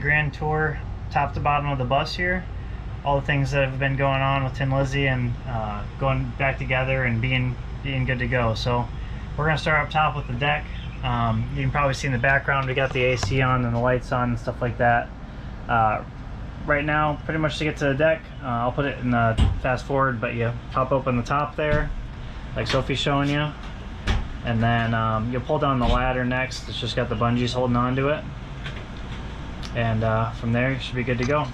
grand tour, top to bottom of the bus here. All the things that have been going on with Tin Lizzy and going back together and being good to go. So we're gonna start up top with the deck. You can probably see in the background we got the AC on and the lights on and stuff like that. Right now, pretty much to get to the deck, I'll put it in the fast forward, but you pop open the top there, like Sophie's showing you, and then you'll pull down the ladder next. It's just got the bungees holding on to it, and from there you should be good to go.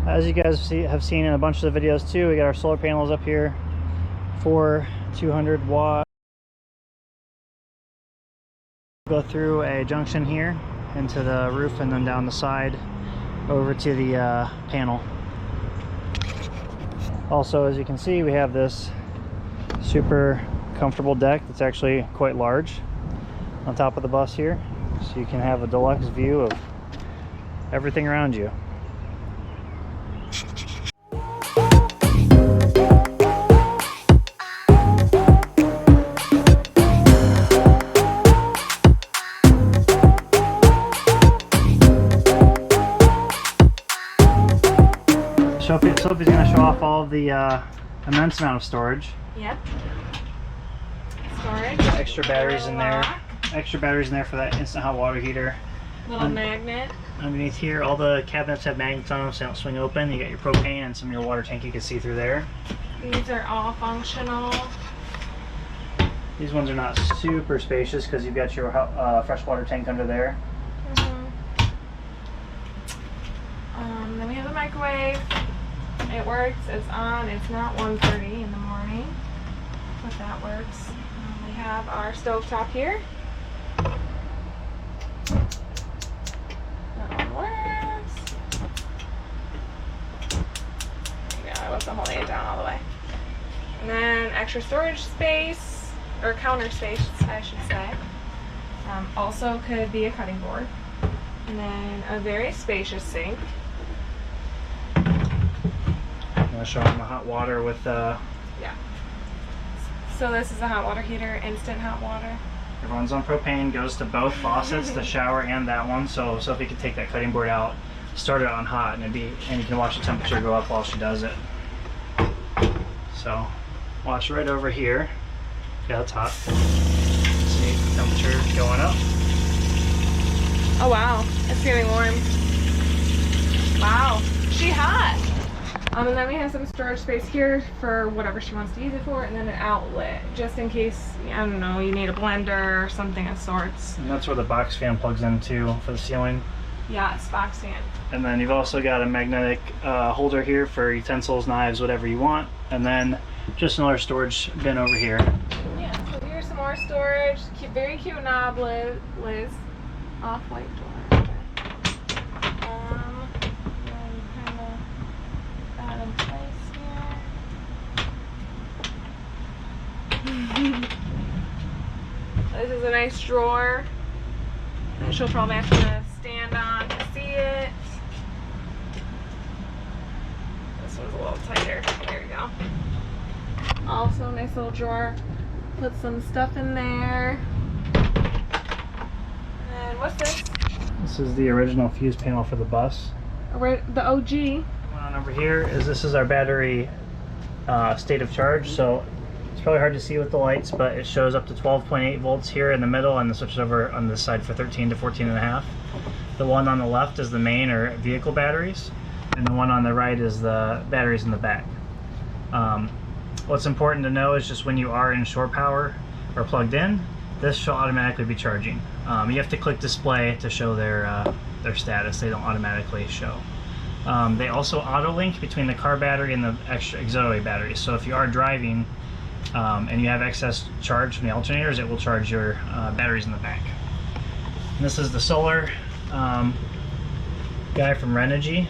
As you guys have seen in a bunch of the videos too, we got our solar panels up here for 200 watt. Go through a junction here into the roof and then down the side over to the panel. Also, as you can see, we have this super comfortable deck that's actually quite large on top of the bus here, so you can have a deluxe view of everything around you. Sophie's going to show off all of the immense amount of storage. Yep. Storage. Extra batteries in there. Extra batteries in there for that instant hot water heater. Little magnet. Underneath here, all the cabinets have magnets on them so they don't swing open. You got your propane and some of your water tank you can see through there. These are all functional. These ones are not super spacious because you've got your freshwater tank under there. Then we have the microwave. It works, it's on, it's not 1:30 in the morning, but that works. We have our stove top here. That one works. There you go, I wasn't holding it down all the way. And then extra storage space, or counter space, I should say. Also could be a cutting board. And then a very spacious sink. I'm going to show them the hot water with yeah. So this is a hot water heater, instant hot water. It runs on propane, goes to both faucets, the shower and that one. So Sophie can take that cutting board out, start it on hot, and you can watch the temperature go up while she does it. So watch right over here. Yeah, it's hot. See the temperature going up. Oh wow, it's getting warm. Wow, she hot. And then we have some storage space here for whatever she wants to use it for, and then an outlet, just in case, I don't know, you need a blender or something of sorts. And that's where the box fan plugs into for the ceiling. Yeah, it's box fan. And then you've also got a magnetic holder here for utensils, knives, whatever you want. And then just another storage bin over here. Yeah, so here's some more storage. Very cute knob, Liz. Off-white door. In place here. This is a nice drawer that she'll probably have to stand on to see it. This one's a little tighter. There we go. Also, nice little drawer. Put some stuff in there. And what's this? This is the original fuse panel for the bus. The OG. Over here this is our battery state of charge, so it's probably hard to see with the lights, but it shows up to 12.8 volts here in the middle, and then switches over on this side for 13 to 14.5. The one on the left is the main or vehicle batteries, and the one on the right is the batteries in the back. What's important to know is just when you are in shore power or plugged in, this should automatically be charging. You have to click display to show their status. They don't automatically show. They also auto-link between the car battery and the extra auxiliary batteries. So if you are driving and you have excess charge from the alternators, it will charge your batteries in the back. And this is the solar guy from Renogy.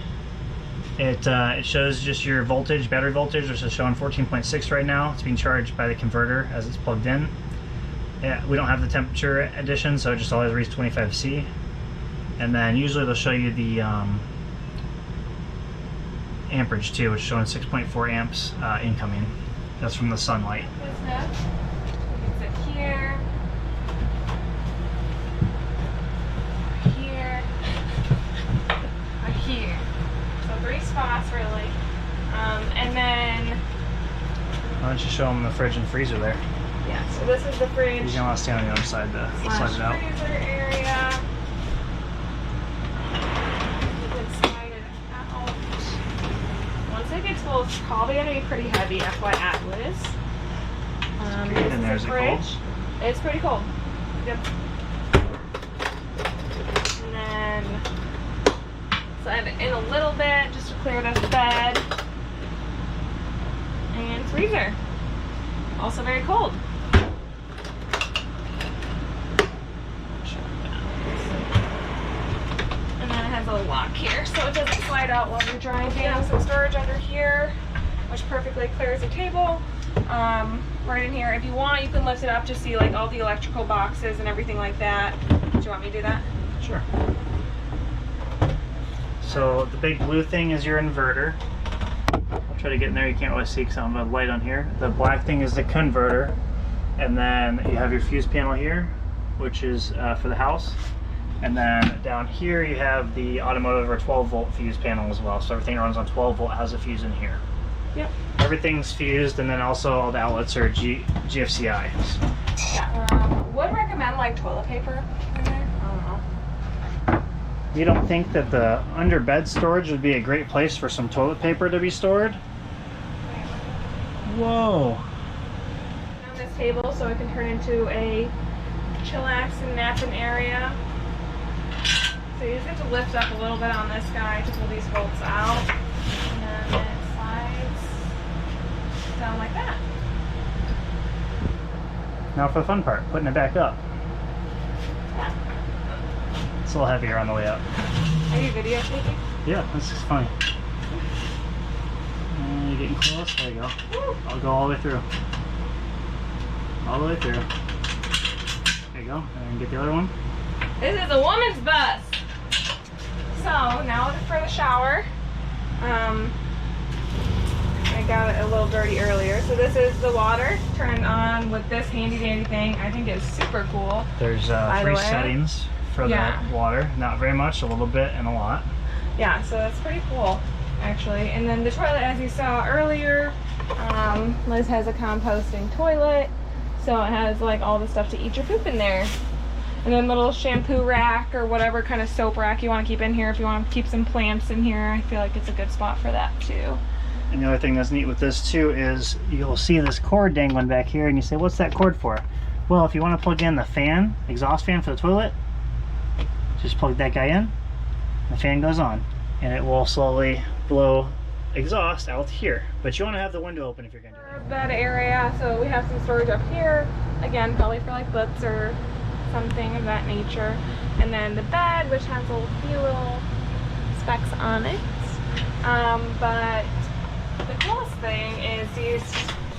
It shows just your voltage, battery voltage, which is showing 14.6 right now. It's being charged by the converter as it's plugged in. Yeah, we don't have the temperature addition, so it just always reads 25C. And then usually they'll show you the amperage too, which is showing 6.4 amps incoming. That's from the sunlight. This nook. You can sit here. Here. Or here. So 3 spots really. And then, Why don't you show them the fridge and freezer there? yeah, so this is the fridge. You're gonna want to stand on the other side to slide it out. Freezer area. You can slide it out. Once it gets full, it's probably gonna be pretty heavy, FYI, Liz. This And there's is a the cold. fridge. It's pretty cold. Yep. And then slide it in a little bit just to clear the bed. And freezer. Also very cold. And then it has a lock here so it doesn't slide out while you're driving. Some storage under here, which perfectly clears the table. Right in here. If you want, you can lift it up to see like all the electrical boxes and everything like that. Do you want me to do that? Sure. So the big blue thing is your inverter. I'll try to get in there. You can't really see because I don't have a light on here. The black thing is the converter. And then you have your fuse panel here, which is for the house. And then down here you have the automotive or 12 volt fuse panel as well. So everything runs on 12 volt, has a fuse in here. Yep. Everything's fused, and then also all the outlets are GFCI. Yeah. Would recommend like toilet paper in there. I don't know. You don't think that the under bed storage would be a great place for some toilet paper to be stored? Whoa. On this table so it can turn into a chillax and napping area. So you just have to lift up a little bit on this guy to pull these bolts out. And then it slides down like that. Now for the fun part, putting it back up. It's a little heavier on the way up. Are you videotaping? Yeah, this is funny. And you're getting close. There you go. I'll go all the way through. All the way through. There you go. And get the other one. This is a woman's bus. So now for the shower. I got it a little dirty earlier. So this is the water. Turn it on with this handy dandy thing. I think it's super cool. There's By the 3 way. settings for Yeah. the water. Not very much, a little bit and a lot. Yeah, so that's pretty cool, actually. And then the toilet, as you saw earlier, Liz has a composting toilet. So it has like all the stuff to eat your poop in there. And then little shampoo rack or whatever kind of soap rack you want to keep in here. If you want to keep some plants in here, I feel like it's a good spot for that too. And the other thing that's neat with this too is you'll see this cord dangling back here and you say, what's that cord for? Well, if you want to plug in the fan, exhaust fan for the toilet, just plug that guy in, the fan goes on, and it will slowly blow exhaust out here. But you want to have the window open if you're going to do that. Bed area, so we have some storage up here. Again, probably for like books or something of that nature. And then the bed, which has a few little specs on it. But the coolest thing is these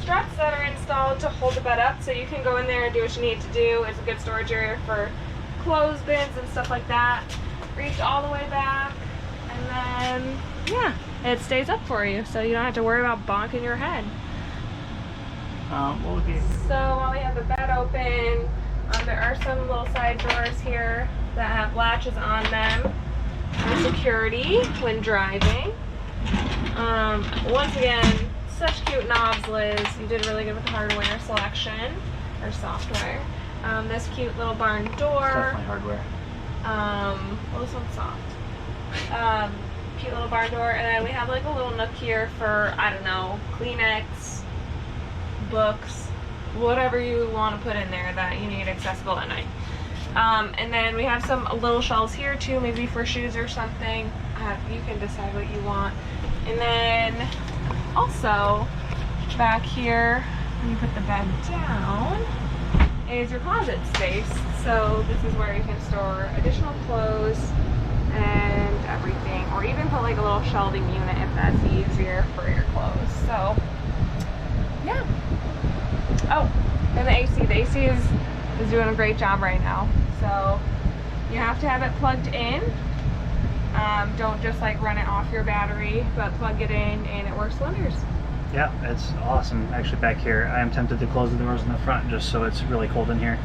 struts that are installed to hold the bed up, so you can go in there and do what you need to do. It's a good storage area for clothes bins and stuff like that. Reach all the way back, and then yeah, it stays up for you, so you don't have to worry about bonking your head. Okay. So while we have the bed open, there are some little side drawers here that have latches on them for security when driving. Once again, such cute knobs, Liz. You did really good with the hardware selection or software. This cute little barn door. Definitely hardware. Well, this one's soft. Cute little barn door, and then we have like a little nook here for, I don't know, Kleenex, books, whatever you want to put in there that you need accessible at night. And then we have some little shelves here too, maybe for shoes or something. You can decide what you want. And then also back here, when you put the bed down, is your closet space. So this is where you can store additional clothes and everything, or even put like a little shelving unit if that's easier for your clothes. So yeah. Oh, and the AC. The AC is doing a great job right now. So you have to have it plugged in Don't just like run it off your battery, but plug it in and it works wonders. Yeah, it's awesome. Actually, back here, I am tempted to close the doors in the front just so it's really cold in here.